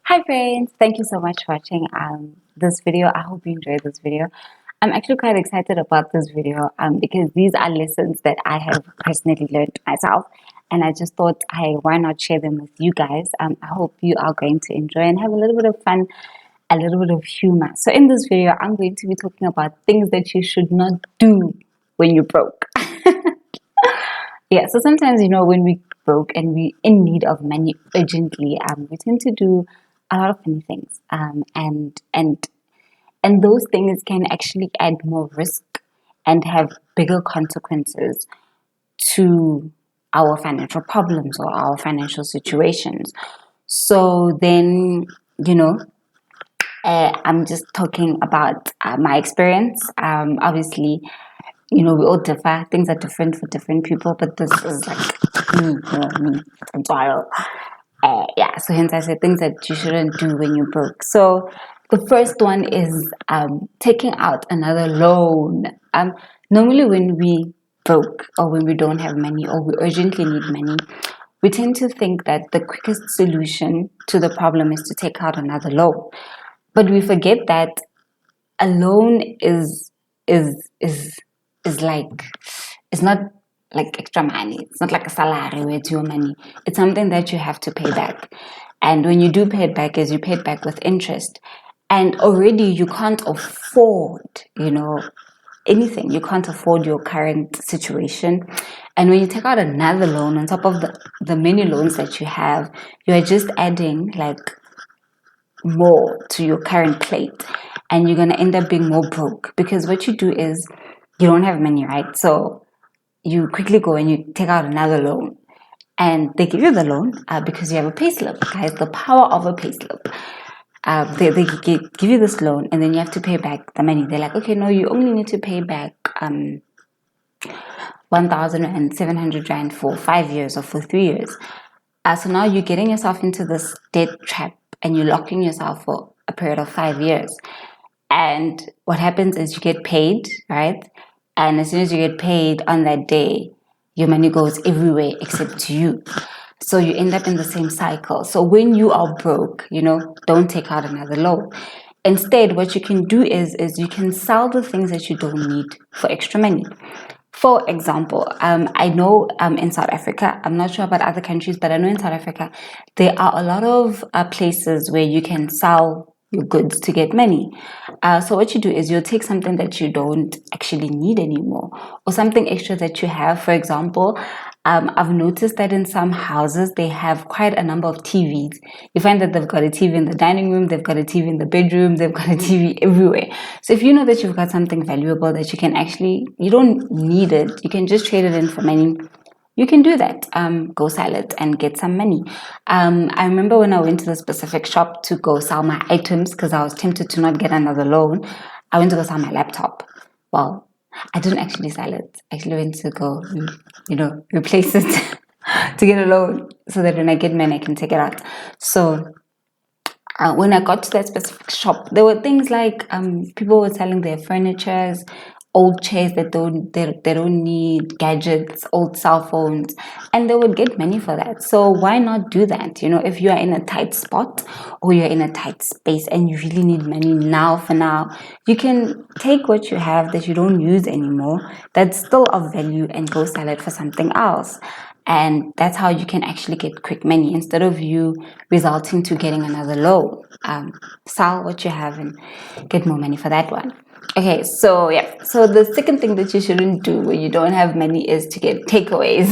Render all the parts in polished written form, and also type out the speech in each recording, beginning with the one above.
Hi friends, thank you so much for watching this video. I hope you enjoyed this video. I'm actually quite excited about this video because these are lessons that I have personally learned myself, and I just thought, hey, why not share them with you guys? I hope you are going to enjoy and have a little bit of fun, a little bit of humor. So in this video, I'm going to be talking about things that you should not do when you're broke. Yeah, so sometimes, when we broke and we in need of money urgently, we tend to do a lot of funny things, and those things can actually add more risk and have bigger consequences to our financial problems or our financial situations. So then, you know, I'm just talking about my experience. Obviously, we all differ. Things are different for different people, but this is like me. It's wild. Yeah, so hence I said things that you shouldn't do when you're broke. So the first one is taking out another loan. Normally when we broke or when we don't have money or we urgently need money, we tend to think that the quickest solution to the problem is to take out another loan. But we forget that a loan is is like it's not like extra money. It's not like a salary where it's your money. It's something that you have to pay back. And when you do pay it back, is you pay it back with interest. And already you can't afford, anything. You can't afford your current situation. And when you take out another loan on top of the many loans that you have, you are just adding like more to your current plate, and you're going to end up being more broke, because what you do is you don't have money, right? So you quickly go and you take out another loan, and they give you the loan because you have a pay slip. Guys, the power of a pay slip. They give you this loan, and then you have to pay back the money. They're like, okay, no, you only need to pay back 1,700 rand for 5 years or for 3 years. So now you're getting yourself into this debt trap, and you're locking yourself for a period of 5 years. And what happens is you get paid, right? And as soon as you get paid on that day, your money goes everywhere except to you. So you end up in the same cycle. So when you are broke, don't take out another loan. Instead, what you can do is you can sell the things that you don't need for extra money. For example, I know in South Africa, I'm not sure about other countries, but I know in South Africa, there are a lot of places where you can sell your goods to get money. So what you do is you'll take something that you don't actually need anymore, or something extra that you have. For example, I've noticed that in some houses they have quite a number of TVs. You find that they've got a TV in the dining room, they've got a TV in the bedroom, they've got a TV everywhere. So if you know that you've got something valuable that you don't need it, you can just trade it in for money. You can do that. Go sell it and get some money. I remember when I went to the specific shop to go sell my items because I was tempted to not get another loan. I went to go sell my laptop. Well, I didn't actually sell it. I actually went to go, replace it to get a loan so that when I get money, I can take it out. So when I got to that specific shop, there were things like people were selling their furnitures, old chairs that they don't need, gadgets, old cell phones, and they would get money for that. So why not do that? If you are in a tight spot or you're in a tight space and you really need money now for now, you can take what you have that you don't use anymore that's still of value and go sell it for something else. And that's how you can actually get quick money instead of you resulting to getting another loan. Sell what you have and get more money for that one. Okay, so yeah. So the second thing that you shouldn't do when you don't have money is to get takeaways.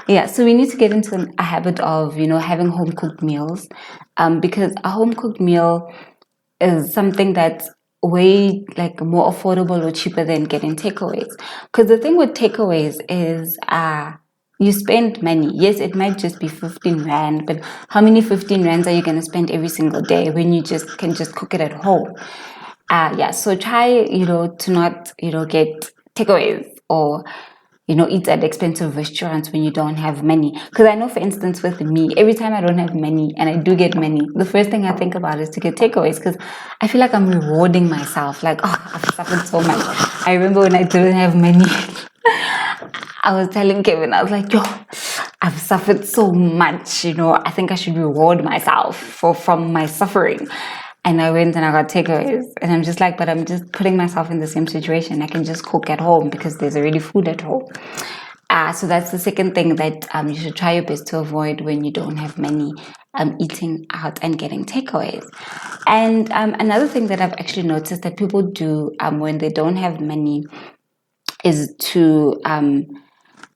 Yeah, so we need to get into a habit of, having home cooked meals, because a home cooked meal is something that's way like more affordable or cheaper than getting takeaways. Because the thing with takeaways is you spend money. Yes, it might just be 15 rand, but how many 15 rands are you going to spend every single day when you can just cook it at home? Yeah, so try, to not, get takeaways or, eat at expensive restaurants when you don't have money. Because I know, for instance, with me, every time I don't have money and I do get money, the first thing I think about is to get takeaways, because I feel like I'm rewarding myself. Like, oh, I've suffered so much. I remember when I didn't have money, I was telling Kevin, I was like, yo, I've suffered so much, I think I should reward myself from my suffering. And I went and I got takeaways. And I'm just like, but I'm just putting myself in the same situation. I can just cook at home because there's already food at home. So that's the second thing that you should try your best to avoid when you don't have money, eating out and getting takeaways. And another thing that I've actually noticed that people do when they don't have money is to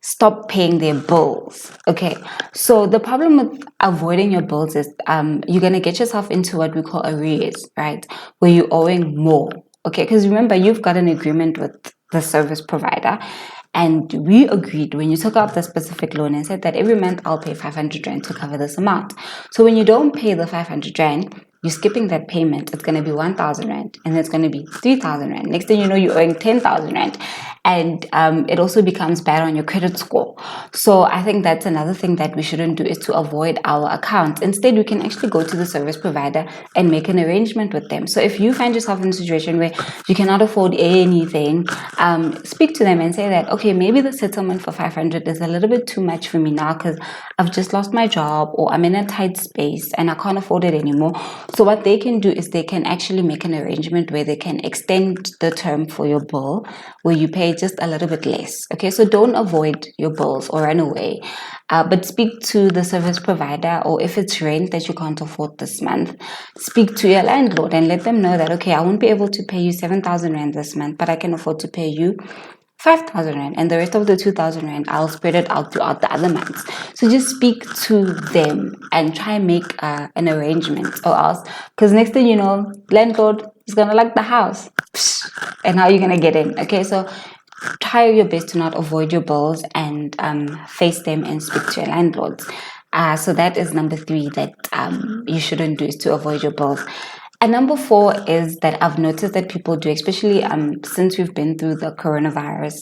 stop paying their bills. Okay, so the problem with avoiding your bills is you're going to get yourself into what we call arrears, right? Where you're owing more. Okay, because remember, you've got an agreement with the service provider. And we agreed when you took out the specific loan and said that every month I'll pay 500 Rand to cover this amount. So when you don't pay the 500 Rand, you're skipping that payment. It's going to be 1,000 Rand and it's going to be 3,000 Rand. Next thing you know, you're owing 10,000 Rand. And it also becomes bad on your credit score. So I think that's another thing that we shouldn't do, is to avoid our accounts. Instead, we can actually go to the service provider and make an arrangement with them. So if you find yourself in a situation where you cannot afford anything, speak to them and say that, okay, maybe the settlement for 500 is a little bit too much for me now because I've just lost my job or I'm in a tight space and I can't afford it anymore. So what they can do is they can actually make an arrangement where they can extend the term for your bill, where you pay just a little bit less. Okay, so don't avoid your bills or run away, but speak to the service provider, or if it's rent that you can't afford this month, speak to your landlord and let them know that, okay, I won't be able to pay you 7,000 Rand this month, but I can afford to pay you 5,000 Rand, and the rest of the 2,000 Rand, I'll spread it out throughout the other months. So just speak to them and try and make an arrangement, or else, because next thing you know, landlord is going to like the house. And how are you going to get in? Okay, so try your best to not avoid your bills and face them and speak to your landlords. So that is number 3 that you shouldn't do, is to avoid your bills. And number 4 is that I've noticed that people do, especially since we've been through the coronavirus,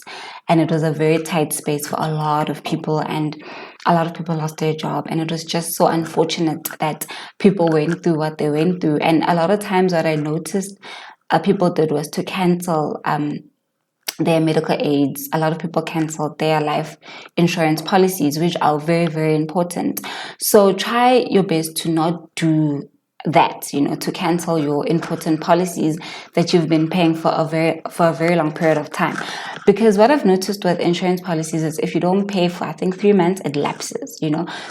and it was a very tight space for a lot of people, and a lot of people lost their job, and it was just so unfortunate that people went through what they went through. And a lot of times what I noticed people did was to cancel their medical aids. A lot of people canceled their life insurance policies, which are very, very important. So try your best to not do that, to cancel your important policies that you've been paying for a very long period of time. Because what I've noticed with insurance policies is if you don't pay for, I think, 3 months, it lapses,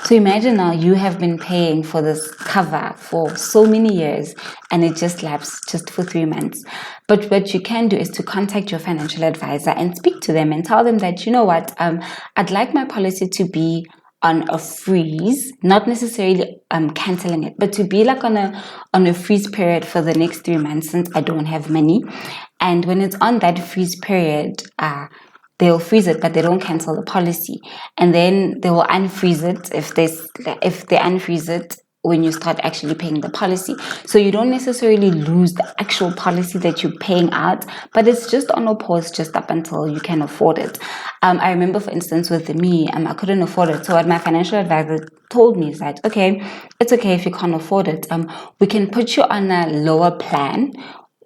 So imagine now you have been paying for this cover for so many years and it just lapses just for 3 months. But what you can do is to contact your financial advisor and speak to them and tell them that, you know what, I'd like my policy to be on a freeze, not necessarily canceling it, but to be like on a freeze period for the next 3 months since I don't have money. And when it's on that freeze period, they'll freeze it, but they don't cancel the policy. And then they will unfreeze it if they unfreeze it when you start actually paying the policy. So you don't necessarily lose the actual policy that you're paying out, but it's just on a pause just up until you can afford it. I remember, for instance, with me, I couldn't afford it. So what my financial advisor told me is that, okay, it's okay if you can't afford it. We can put you on a lower plan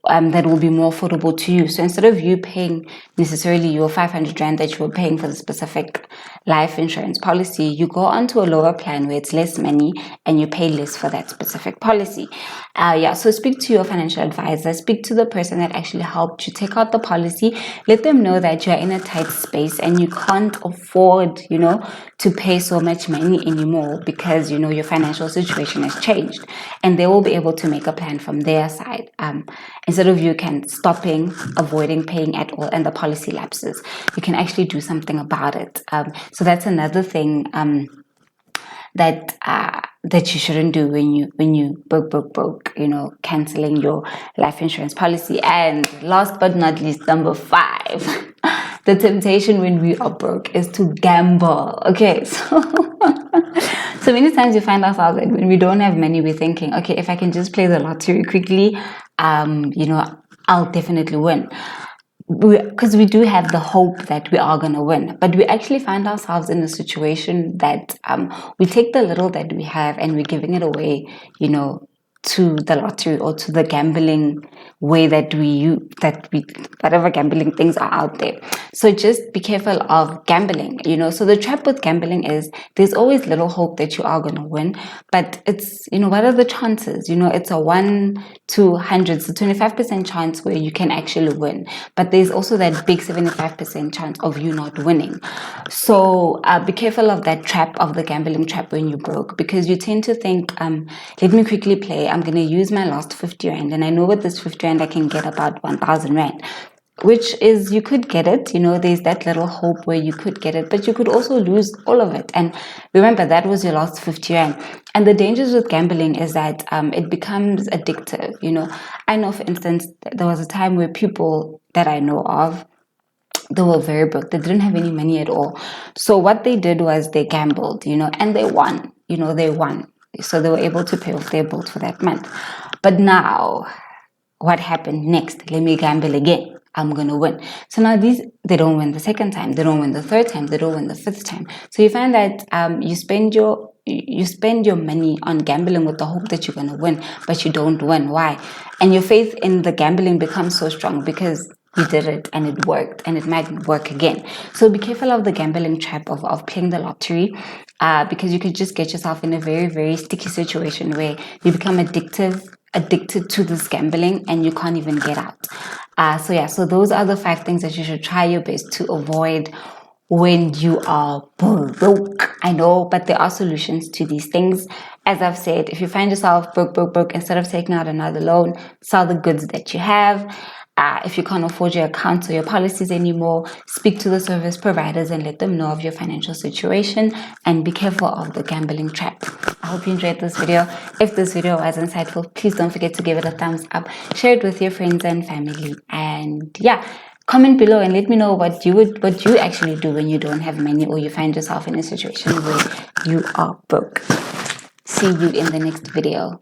that will be more affordable to you. So instead of you paying necessarily your 500 Rand that you were paying for the specific life insurance policy, you go onto a lower plan where it's less money and you pay less for that specific policy. So speak to your financial advisor, speak to the person that actually helped you take out the policy, let them know that you're in a tight space and you can't afford, to pay so much money anymore because, your financial situation has changed, and they will be able to make a plan from their side. Instead of you stopping, avoiding paying at all, and the policy lapses, you can actually do something about it. So that's another thing that you shouldn't do when you broke, canceling your life insurance policy. And last but not least, number 5, the temptation when we are broke is to gamble. Okay, so many times we find ourselves that when we don't have money, we're thinking, okay, if I can just play the lottery quickly, I'll definitely win. Because we do have the hope that we are going to win, but we actually find ourselves in a situation that we take the little that we have and we're giving it away, to the lottery or to the gambling way that whatever gambling things are out there. So just be careful of gambling, so the trap with gambling is there's always little hope that you are going to win, but it's, what are the chances? It's a 1 to 100, so 25% chance where you can actually win, but there's also that big 75% chance of you not winning. So be careful of that trap, of the gambling trap when you broke, because you tend to think, let me quickly play, I'm going to use my last 50 rand, and I know with this 50 rand I can get about 1,000 rand, which is, you could get it, there's that little hope where you could get it, but you could also lose all of it. And remember, that was your last 50 rand. And the dangers with gambling is that it becomes addictive. I know, for instance, there was a time where people that I know of, they were very broke. They didn't have any money at all. So what they did was they gambled, and they won. They won. So they were able to pay off their bills for that month. But now, what happened next? Let me gamble again. I'm going to win. So now they don't win the second time. They don't win the third time. They don't win the fifth time. So you find that you spend your money on gambling with the hope that you're going to win, but you don't win. Why? And your faith in the gambling becomes so strong because you did it and it worked, and it might work again. So be careful of the gambling trap of playing the lottery, because you could just get yourself in a very, very sticky situation where you become addicted to this gambling and you can't even get out. So those are the 5 things that you should try your best to avoid when you are broke. I know, but there are solutions to these things. As I've said, if you find yourself broke, instead of taking out another loan, sell the goods that you have. If you can't afford your accounts or your policies anymore, speak to the service providers and let them know of your financial situation, and be careful of the gambling trap. I hope you enjoyed this video. If this video was insightful, please don't forget to give it a thumbs up, share it with your friends and family, and comment below and let me know what you actually do when you don't have money or you find yourself in a situation where you are broke. See you in the next video.